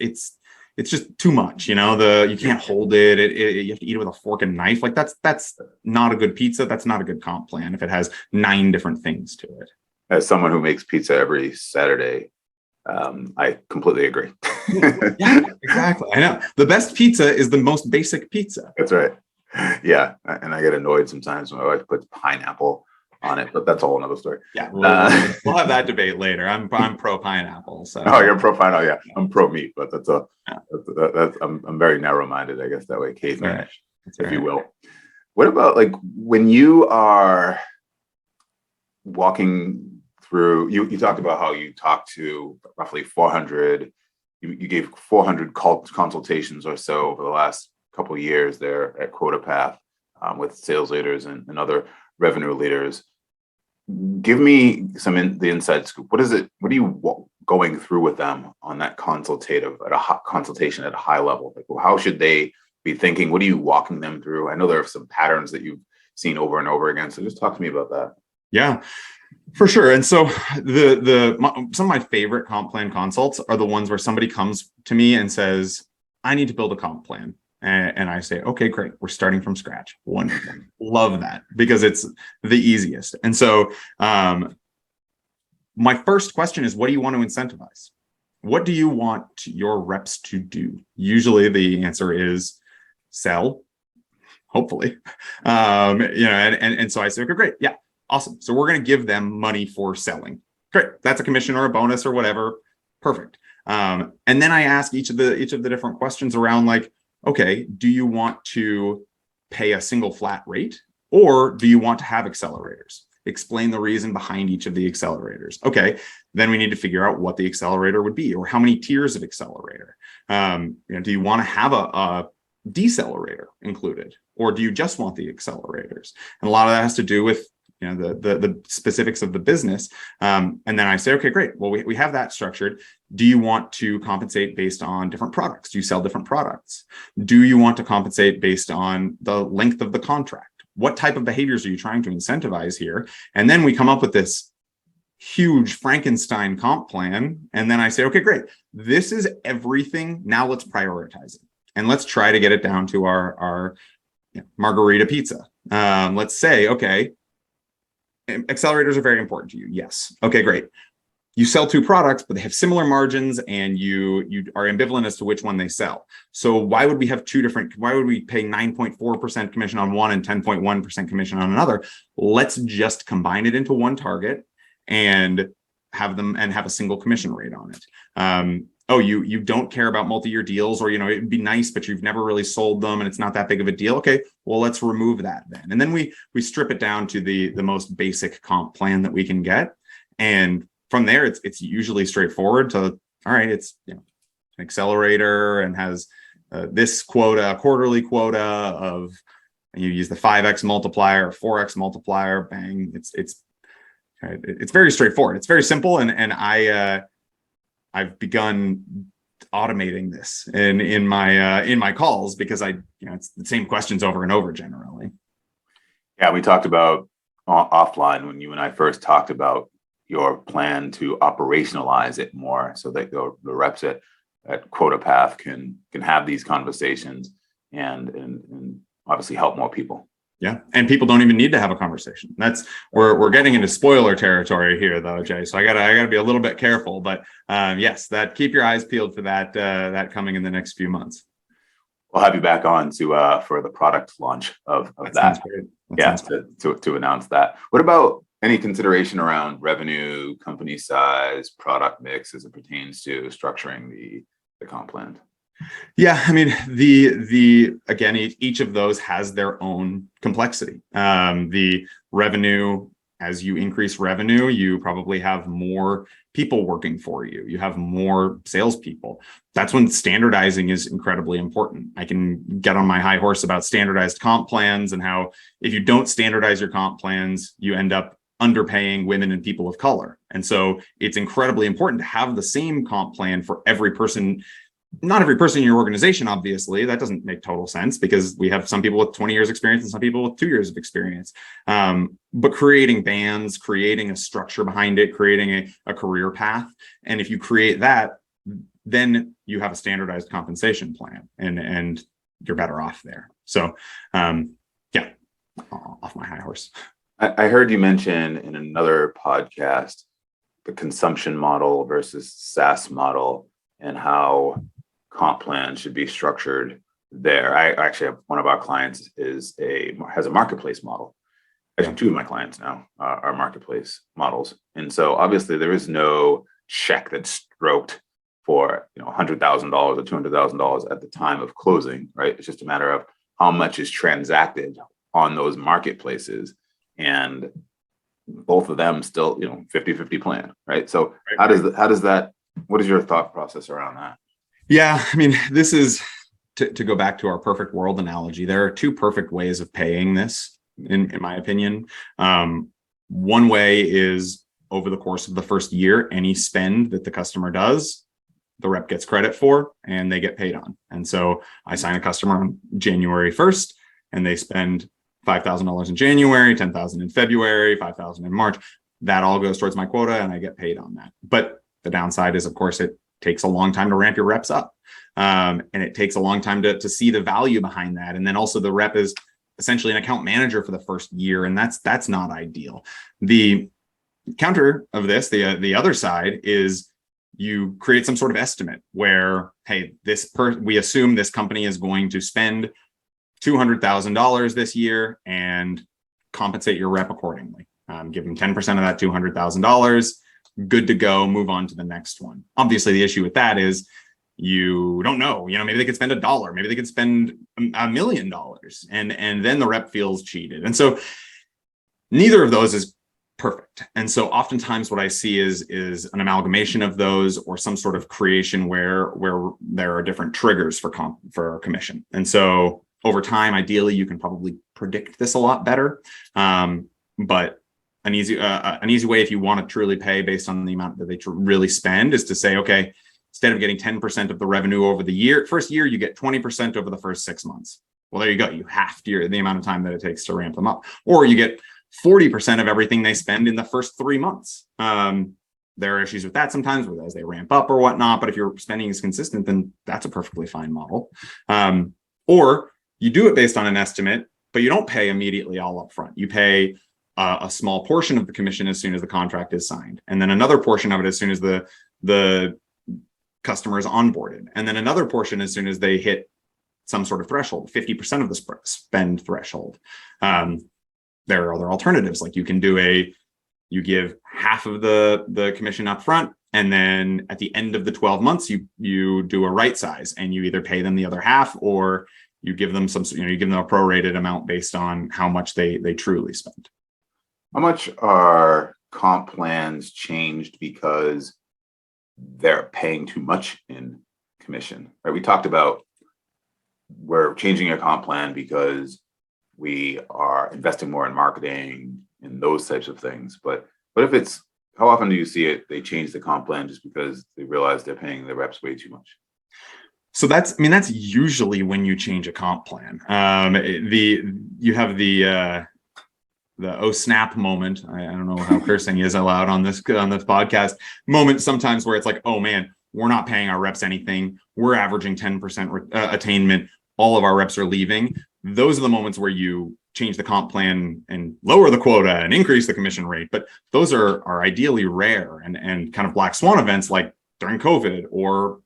just too much. You can't hold it. You have to eat it with a fork and knife. Like that's not a good pizza. That's not a good comp plan if it has 9 different things to it. As someone who makes pizza every Saturday, I completely agree. Yeah, exactly. I know the best pizza is the most basic pizza. That's right. Yeah, and I get annoyed sometimes when my wife puts pineapple on it, but that's a whole another story. Yeah, we'll have that debate later. I'm pro pineapple. So. Oh, you're pro pineapple. Yeah, I'm pro meat, but I'm very narrow minded, I guess, that way, caveman, if you will. What about like when you are walking through? You talked about how you talked to roughly 400. You gave 400 consultations or so over the last couple of years there at QuotaPath with sales leaders and other revenue leaders. Give me the inside scoop. What is it? What are you going through with them on that consultation at a high level? Like, how should they be thinking? What are you walking them through? I know there are some patterns that you've seen over and over again. So just talk to me about that. Yeah, for sure. And so some of my favorite comp plan consults are the ones where somebody comes to me and says, I need to build a comp plan. And I say, okay, great. We're starting from scratch. Wonderful. Love that because it's the easiest. And so my first question is, what do you want to incentivize? What do you want your reps to do? Usually the answer is sell, hopefully. And so I say, okay, great. Yeah, awesome. So we're going to give them money for selling. Great. That's a commission or a bonus or whatever. Perfect. And then I ask each of the different questions around like, okay, do you want to pay a single flat rate or do you want to have accelerators? Explain the reason behind each of the accelerators. Okay, then we need to figure out what the accelerator would be or how many tiers of accelerator. Do you want to have a decelerator included or do you just want the accelerators? And a lot of that has to do with the specifics of the business. And then I say, okay, great. Well, we have that structured. Do you want to compensate based on different products? Do you sell different products? Do you want to compensate based on the length of the contract? What type of behaviors are you trying to incentivize here? And then we come up with this huge Frankenstein comp plan. And then I say, okay, great. This is everything. Now let's prioritize it. And let's try to get it down to our margarita pizza. Let's say, okay, accelerators are very important to you. Yes. Okay, great. You sell 2 products, but they have similar margins and you are ambivalent as to which one they sell. So why would we have why would we pay 9.4% commission on one and 10.1% commission on another? Let's just combine it into one target and have a single commission rate on it. You don't care about multi-year deals, or it'd be nice, but you've never really sold them and it's not that big of a deal. Okay, well, let's remove that then. And then we strip it down to the most basic comp plan that we can get. And from there, it's usually straightforward to, all right, it's an accelerator and has this quota, a quarterly quota of, you use the 5x multiplier or 4x multiplier, bang, it's Right? It's very straightforward. It's very simple, and I've begun automating this in my calls because it's the same questions over and over generally. Yeah, we talked about offline when you and I first talked about your plan to operationalize it more so that the reps at QuotaPath can have these conversations and obviously help more people. Yeah, and people don't even need to have a conversation. We're getting into spoiler territory here, though, Jay. So I gotta be a little bit careful. But yes, keep your eyes peeled for that coming in the next few months. We'll have you back on to for the product launch of that. Sounds great. To announce that. What about any consideration around revenue, company size, product mix as it pertains to structuring the comp plan? Yeah, I mean, the again, each of those has their own complexity. The revenue, as you increase revenue, you probably have more people working for you. You have more salespeople. That's when standardizing is incredibly important. I can get on my high horse about standardized comp plans and how if you don't standardize your comp plans, you end up underpaying women and people of color. And so it's incredibly important to have the same comp plan for every person. Not every person in your organization, obviously, that doesn't make total sense because we have some people with 20 years experience and some people with 2 years of experience. But creating bands, creating a structure behind it, creating a career path. And if you create that, then you have a standardized compensation plan and you're better off there. So yeah, off my high horse. I heard you mention in another podcast the consumption model versus SaaS model and how comp plan should be structured there. I actually have one of our clients has a marketplace model. Actually, two of my clients now are marketplace models, and so obviously there is no check that's stroked for $100,000 or $200,000 at the time of closing, right? It's just a matter of how much is transacted on those marketplaces, and both of them still 50-50 plan, right? So how does that? What is your thought process around that? Yeah, I mean, this is to go back to our perfect world analogy. There are two perfect ways of paying this, in my opinion. One way is over the course of the first year, any spend that the customer does, the rep gets credit for and they get paid on. And so I sign a customer on January 1st and they spend $5,000 in January, $10,000 in February, $5,000 in March. That all goes towards my quota and I get paid on that. But the downside is, of course, it takes a long time to ramp your reps up. And it takes a long time to see the value behind that. And then also the rep is essentially an account manager for the first year. And that's not ideal. The counter of this, the other side is you create some sort of estimate where, hey, we assume this company is going to spend $200,000 this year and compensate your rep accordingly. Give them 10% of that $200,000. Good to go, move on to the next one. Obviously, the issue with that is you don't know, maybe they could spend $1, maybe they could spend $1 million, and then the rep feels cheated. And so neither of those is perfect. And so oftentimes what I see is an amalgamation of those or some sort of creation where there are different triggers for commission. And so over time, ideally, you can probably predict this a lot better. But an easy way, if you want to truly pay based on the amount that they really spend, is to say, okay, instead of getting 10% of the revenue over the first year, you get 20% over the first 6 months. Well, there you go. You half the amount of time that it takes to ramp them up. Or you get 40% of everything they spend in the first 3 months. There are issues with that sometimes as they ramp up or whatnot. But if your spending is consistent, then that's a perfectly fine model. Or you do it based on an estimate, but you don't pay immediately all up front. You pay a small portion of the commission as soon as the contract is signed, and then another portion of it as soon as the customer is onboarded, and then another portion as soon as they hit some sort of threshold, 50% of the spend threshold. There are other alternatives, like you give half of the commission up front, and then at the end of the 12 months, you do a right size, and you either pay them the other half or you give them you give them a prorated amount based on how much they truly spend. How much are comp plans changed because they're paying too much in commission? Right? We talked about we're changing a comp plan because we are investing more in marketing and those types of things. But What if it's, how often do you see it? They change the comp plan just because they realize they're paying the reps way too much. So that's usually when you change a comp plan. You have the oh snap moment. I don't know how cursing is allowed on this podcast moment sometimes, where it's like, oh man, we're not paying our reps anything. We're averaging 10% attainment. All of our reps are leaving. Those are the moments where you change the comp plan and lower the quota and increase the commission rate. But those are ideally rare and kind of black swan events, like during COVID or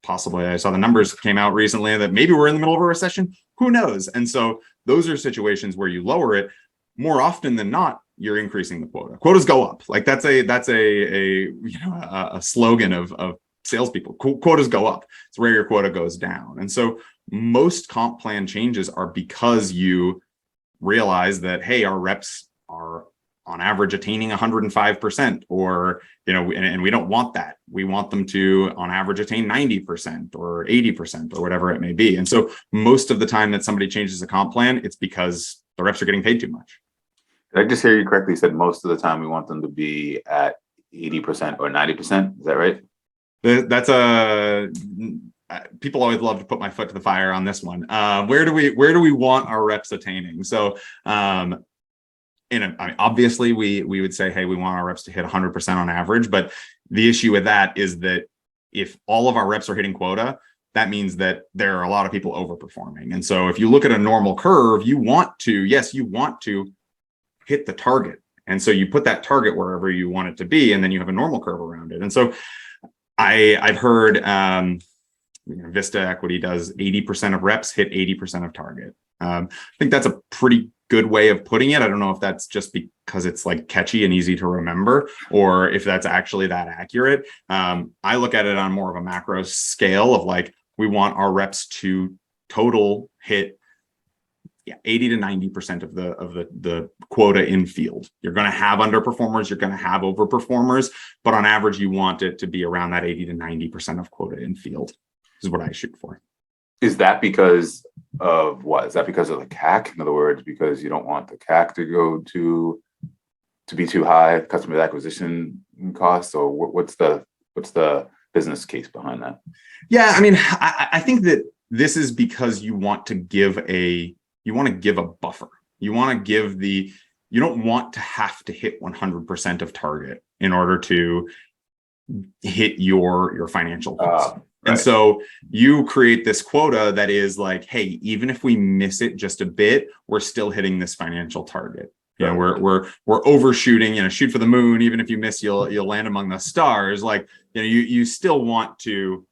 possibly, I saw the numbers came out recently that maybe we're in the middle of a recession. Who knows? And so those are situations where you lower it. More often than not, you're increasing the quota. Quotas go up. Like that's a slogan of salespeople. Quotas go up. It's where your quota goes down. And so most comp plan changes are because you realize that, hey, our reps are on average attaining 105%, or, and we don't want that. We want them to on average attain 90% or 80% or whatever it may be. And so most of the time that somebody changes a comp plan, it's because the reps are getting paid too much. Did I just hear you correctly? You said most of the time we want them to be at 80% or 90%. Is that right? That's people always love to put my foot to the fire on this one. Where do we want our reps attaining? So, obviously we would say, hey, we want our reps to hit 100% on average. But the issue with that is that if all of our reps are hitting quota, that means that there are a lot of people overperforming. And so if you look at a normal curve, you want to hit the target. And so you put that target wherever you want it to be, and then you have a normal curve around it. And so I've heard Vista Equity does 80% of reps hit 80% of target. I think that's a pretty good way of putting it. I don't know if that's just because it's like catchy and easy to remember, or if that's actually that accurate. I look at it on more of a macro scale of like, we want our reps to total hit 80 to 90% of the quota in field. You're going to have underperformers, you're going to have overperformers, but on average, you want it to be around that 80 to 90% of quota in field. This is what I shoot for. Is that because of what? Is that because of the CAC? In other words, because you don't want the CAC to be too high, customer acquisition costs, or what's the business case behind that? Yeah, I mean, I think that this is because you want to give a buffer. You don't want to have to hit 100% of target in order to hit your financial goals. Right. And so you create this quota that is like, hey, even if we miss it just a bit, we're still hitting this financial target. We're overshooting, shoot for the moon. Even if you miss, you'll land among the stars. Like, you still want to,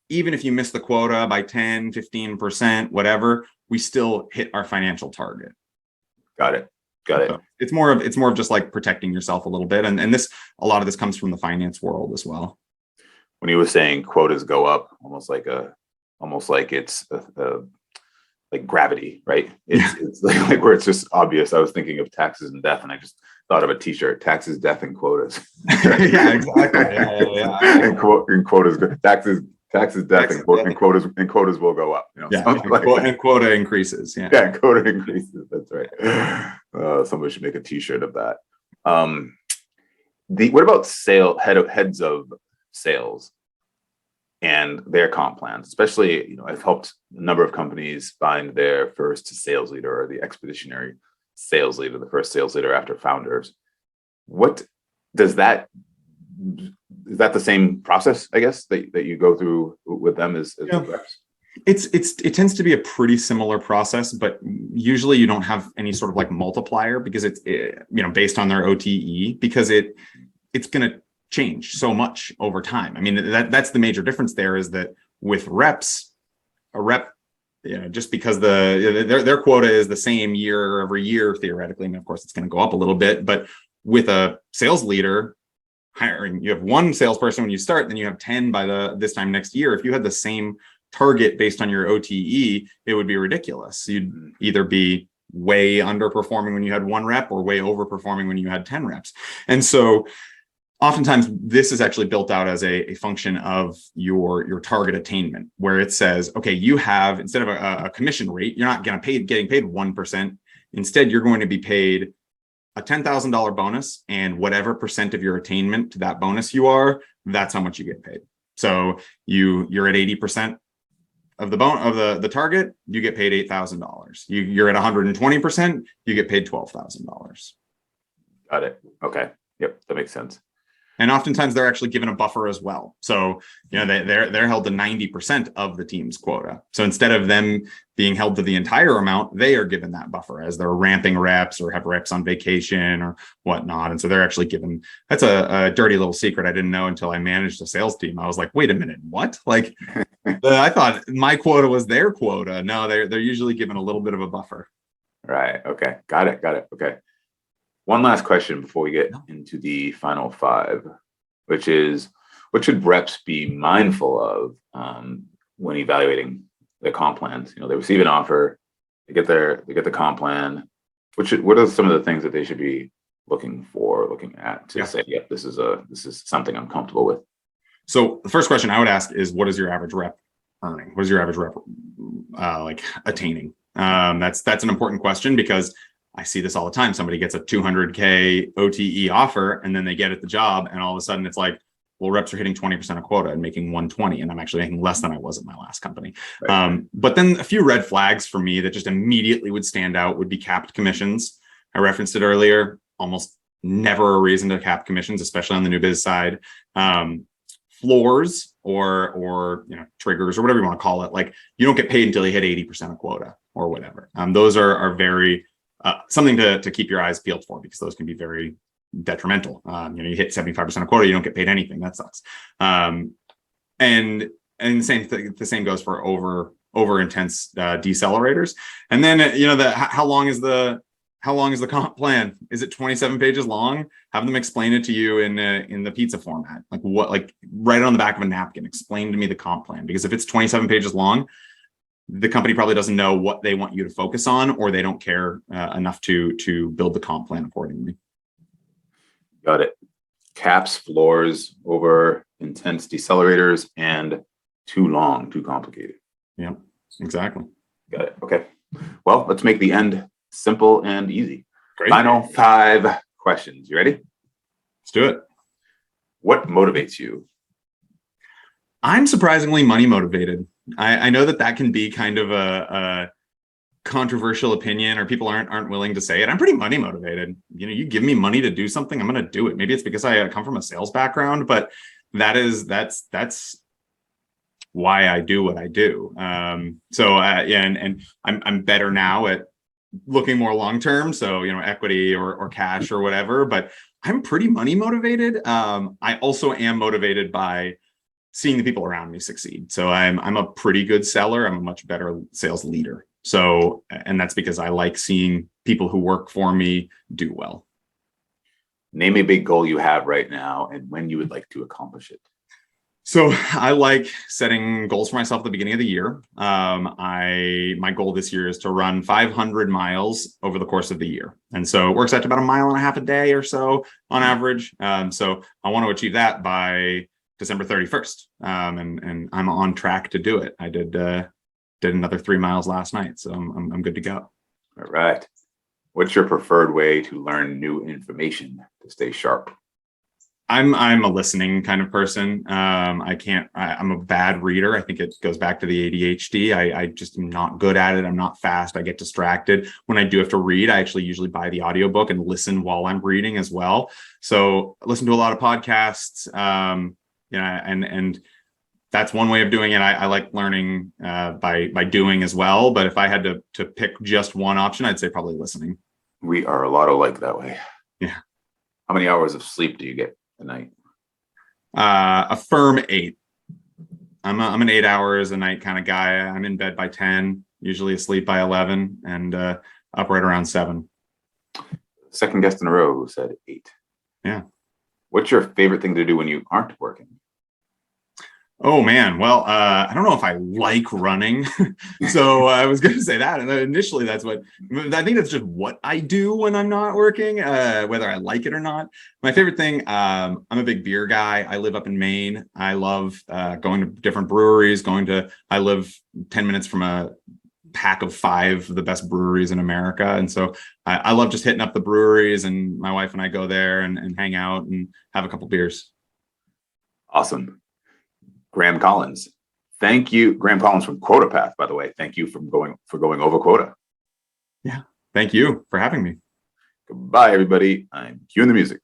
even if you miss the quota by 10, 15%, whatever, we still hit our financial target. Got it. So it's more of just like protecting yourself a little bit. And a lot of this comes from the finance world as well. When you were saying quotas go up, almost like it's like gravity, right? It's like where it's just obvious. I was thinking of taxes and death, and I just thought of a T-shirt: taxes, death, and quotas. Yeah, exactly. Yeah. And quotas, taxes, death, and quotas will go up. And quota increases. Yeah, quota increases. That's right. Somebody should make a T-shirt of that. What about heads of sales and their comp plans? Especially, I've helped a number of companies find their first sales leader, or the expeditionary sales leader, the first sales leader after founders. What does that? Is that the same process, I guess, that you go through with them as reps? It tends to be a pretty similar process, but usually you don't have any sort of like multiplier, because it's based on their OTE, because it's going to change so much over time. I mean, that's the major difference there, is that with reps, a rep, just because their quota is the same every year, theoretically, I mean, of course it's going to go up a little bit, but with a sales leader hiring, you have one salesperson when you start, then you have 10 by this time next year. If you had the same target based on your OTE, it would be ridiculous. You'd either be way underperforming when you had one rep, or way overperforming when you had 10 reps. And so oftentimes this is actually built out as a function of your target attainment, where it says, okay, you have, instead of a commission rate, you're not getting paid 1%. Instead, you're going to be paid a $10,000 bonus, and whatever percent of your attainment to that bonus you are, that's how much you get paid. So you're at 80% of the target, you get paid $8,000. You're at 120%, you get paid $12,000. Got it. Okay. Yep, that makes sense. And oftentimes they're actually given a buffer as well. So, they're held to 90% of the team's quota. So instead of them being held to the entire amount, they are given that buffer as they're ramping reps or have reps on vacation or whatnot. And so they're actually given, that's a dirty little secret I didn't know until I managed a sales team. I was like, wait a minute, what? Like, I thought my quota was their quota. No, they're usually given a little bit of a buffer. Right. Okay. Got it. Okay. One last question before we get into the final five, which is, what should reps be mindful of when evaluating the comp plans? They receive an offer, they get the comp plan. What are some of the things that they should be looking at to say, yep, this is something I'm comfortable with? So the first question I would ask is, what is your average rep earning? What is your average rep like attaining? That's an important question, because I see this all the time. Somebody gets a 200K OTE offer, and then they get at the job, and all of a sudden it's like, well, reps are hitting 20% of quota and making 120, and I'm actually making less than I was at my last company. Right. But then a few red flags for me that just immediately would stand out would be capped commissions. I referenced it earlier. Almost never a reason to cap commissions, especially on the new biz side. Floors or triggers or whatever you want to call it. Like, you don't get paid until you hit 80% of quota or whatever. Those are very something to keep your eyes peeled for, because those can be very detrimental. You hit 75% of quota, you don't get paid anything. That sucks. And the same goes for over intense decelerators. And then how long is the comp plan? Is it 27 pages long? Have them explain it to you in the pizza format. Like write it on the back of a napkin. Explain to me the comp plan, because if it's 27 pages long, the company probably doesn't know what they want you to focus on, or they don't care enough to build the comp plan accordingly. Got it. Caps, floors, over intense decelerators, and too long, too complicated. Yeah, exactly. Got it. Okay. Well, let's make the end simple and easy. Great. Final 5 questions. You ready? Let's do it. What motivates you? I'm surprisingly money motivated. I know that can be kind of a controversial opinion, or people aren't willing to say it. I'm pretty money motivated. You give me money to do something, I'm going to do it. Maybe it's because I come from a sales background, but that's why I do what I do. And I'm better now at looking more long term. So equity or cash or whatever. But I'm pretty money motivated. I also am motivated by seeing the people around me succeed. So I'm a pretty good seller. I'm a much better sales leader. So, and that's because I like seeing people who work for me do well. Name a big goal you have right now and when you would like to accomplish it. So I like setting goals for myself at the beginning of the year. My goal this year is to run 500 miles over the course of the year. And so it works out to about 1.5 miles a day or so on average. So I want to achieve that by December 31st. And I'm on track to do it. I did another 3 miles last night, so I'm good to go. All right. What's your preferred way to learn new information to stay sharp? I'm a listening kind of person. I'm a bad reader. I think it goes back to the ADHD. I just am not good at it. I'm not fast. I get distracted. When I do have to read, I actually usually buy the audiobook and listen while I'm reading as well. So I listen to a lot of podcasts. And that's one way of doing it. I like learning by doing as well. But if I had to pick just one option, I'd say probably listening. We are a lot alike that way. Yeah. How many hours of sleep do you get a night? A firm 8. I'm an 8 hours a night kind of guy. I'm in bed by 10, usually asleep by 11, and up right around 7. Second guest in a row who said 8. Yeah. What's your favorite thing to do when you aren't working? Oh man, well, I don't know if I like running. So I was going to say that. And initially I think that's just what I do when I'm not working, whether I like it or not. My favorite thing, I'm a big beer guy. I live up in Maine. I love going to different breweries, I live 10 minutes from a pack of 5 of the best breweries in America. And so I love just hitting up the breweries, and my wife and I go there and hang out and have a couple beers. Awesome. Graham Collins. Thank you. Graham Collins from QuotaPath, by the way. Thank you for going over quota. Yeah. Thank you for having me. Goodbye, everybody. I'm cueing the music.